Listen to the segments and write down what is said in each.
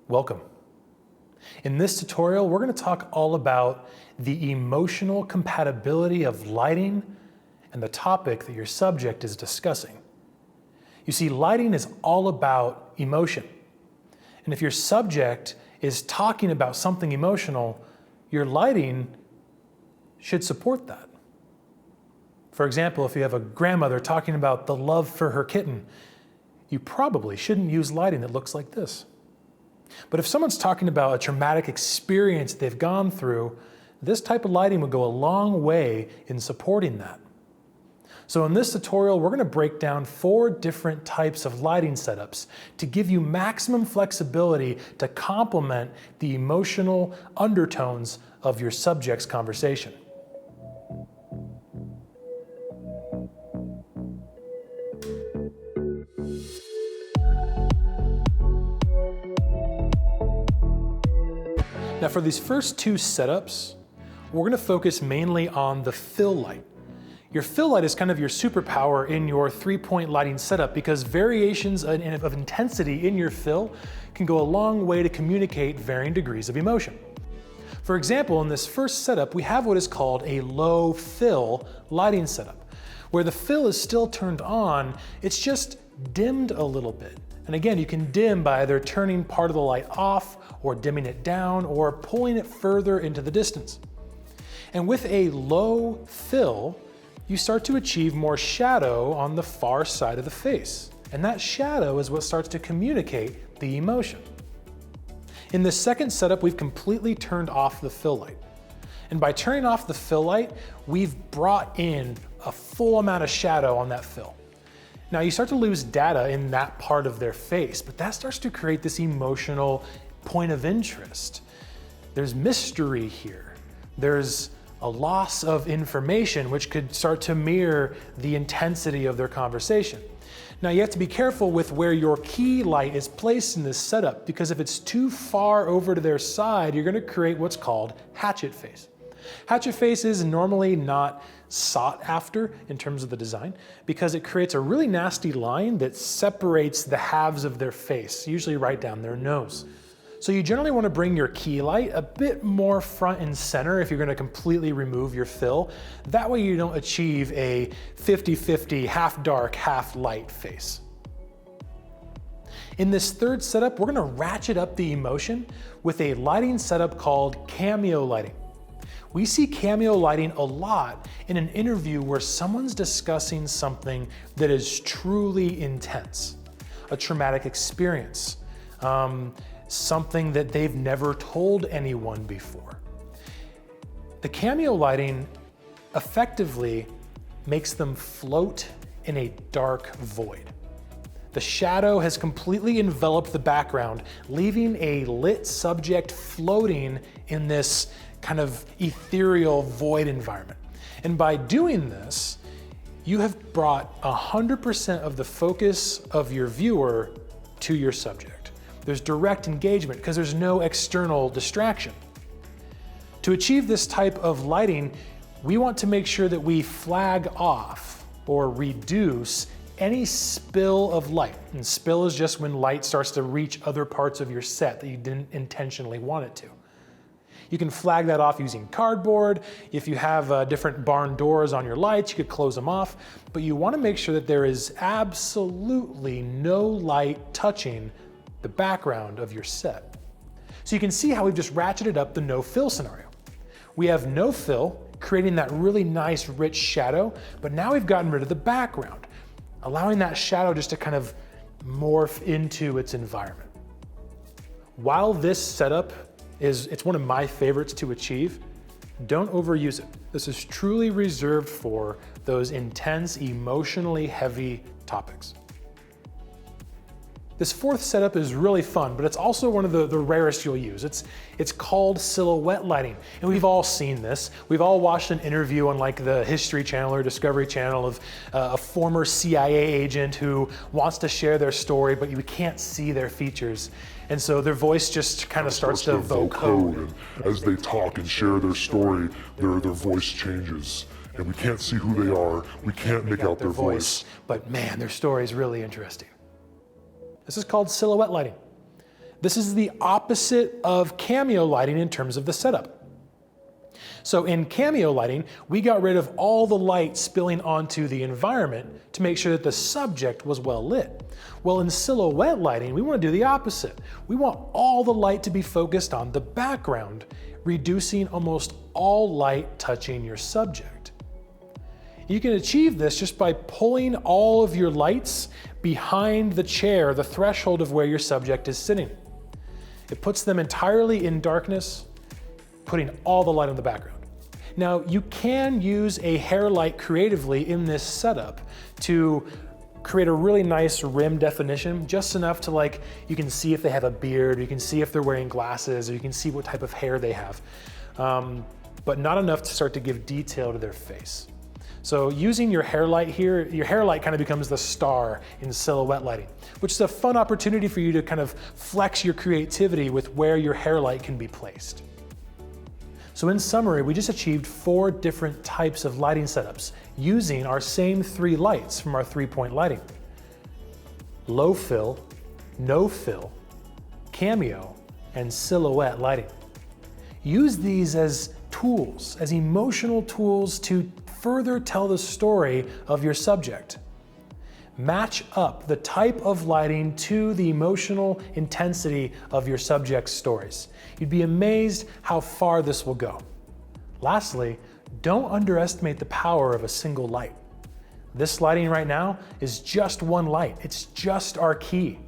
Welcome. In this tutorial, we're going to talk all about the emotional compatibility of lighting and the topic that your subject is discussing. You see, lighting is all about emotion. And if your subject is talking about something emotional, your lighting should support that. For example, if you have a grandmother talking about the love for her kitten, you probably shouldn't use lighting that looks like this. But if someone's talking about a traumatic experience they've gone through, this type of lighting would go a long way in supporting that. So in this tutorial, we're going to break down 4 different types of lighting setups to give you maximum flexibility to complement the emotional undertones of your subject's conversation. Now for these first 2 setups, we're going to focus mainly on the fill light. Your fill light is kind of your superpower in your 3-point lighting setup because variations of intensity in your fill can go a long way to communicate varying degrees of emotion. For example, in this first setup, we have what is called a low fill lighting setup, where the fill is still turned on, it's just dimmed a little bit. And again, you can dim by either turning part of the light off or dimming it down or pulling it further into the distance. And with a low fill, you start to achieve more shadow on the far side of the face. And that shadow is what starts to communicate the emotion. In the second setup, we've completely turned off the fill light. And by turning off the fill light, we've brought in a full amount of shadow on that fill. Now you start to lose data in that part of their face, but that starts to create this emotional point of interest. There's mystery here. There's a loss of information which could start to mirror the intensity of their conversation. Now you have to be careful with where your key light is placed in this setup because if it's too far over to their side, you're going to create what's called hatchet face. Hatchet face is normally not sought after in terms of the design because it creates a really nasty line that separates the halves of their face, usually right down their nose. So you generally want to bring your key light a bit more front and center if you're going to completely remove your fill. That way you don't achieve a 50-50 half dark, half light face. In this third setup, we're going to ratchet up the emotion with a lighting setup called cameo lighting. We see cameo lighting a lot in an interview where someone's discussing something that is truly intense, a traumatic experience, something that they've never told anyone before. The cameo lighting effectively makes them float in a dark void. The shadow has completely enveloped the background, leaving a lit subject floating in this kind of ethereal void environment. And by doing this, you have brought 100% of the focus of your viewer to your subject. There's direct engagement because there's no external distraction. To achieve this type of lighting, we want to make sure that we flag off or reduce any spill of light. And spill is just when light starts to reach other parts of your set that you didn't intentionally want it to. You can flag that off using cardboard. If you have different barn doors on your lights, you could close them off. But you want to make sure that there is absolutely no light touching the background of your set. So you can see how we've just ratcheted up the no fill scenario. We have no fill, creating that really nice rich shadow, but now we've gotten rid of the background, allowing that shadow just to kind of morph into its environment. While this setup it's one of my favorites to achieve, don't overuse it. This is truly reserved for those intense, emotionally heavy topics. This fourth setup is really fun, but it's also one of the rarest you'll use. It's called silhouette lighting, and we've all seen this. We've all watched an interview on like the History Channel or Discovery Channel of a former CIA agent who wants to share their story, but you can't see their features. And so their voice just kind of starts to vocode. And as they talk and share their story, their voice changes. And we can't see who they are. We can't make out their voice. But man, their story is really interesting. This is called silhouette lighting. This is the opposite of cameo lighting in terms of the setup. So in cameo lighting, we got rid of all the light spilling onto the environment to make sure that the subject was well lit. Well, in silhouette lighting, we want to do the opposite. We want all the light to be focused on the background, reducing almost all light touching your subject. You can achieve this just by pulling all of your lights behind the chair, the threshold of where your subject is sitting. It puts them entirely in darkness, putting all the light on the background. Now, you can use a hair light creatively in this setup to create a really nice rim definition, just enough to you can see if they have a beard, you can see if they're wearing glasses, or you can see what type of hair they have, but not enough to start to give detail to their face. So using your hair light here, your hair light kind of becomes the star in silhouette lighting, which is a fun opportunity for you to kind of flex your creativity with where your hair light can be placed. So in summary, we just achieved 4 different types of lighting setups using our same 3 lights from our 3-point lighting: low fill, no fill, cameo, and silhouette lighting. Use these as tools, as emotional tools to further tell the story of your subject. Match up the type of lighting to the emotional intensity of your subject's stories. You'd be amazed how far this will go. Lastly, don't underestimate the power of a single light. This lighting right now is just one light. It's just our key.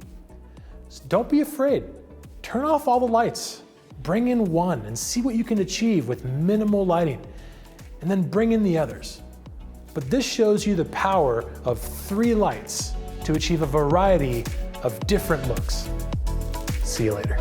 So don't be afraid. Turn off all the lights. Bring in one and see what you can achieve with minimal lighting, and then bring in the others. But this shows you the power of 3 lights to achieve a variety of different looks. See you later.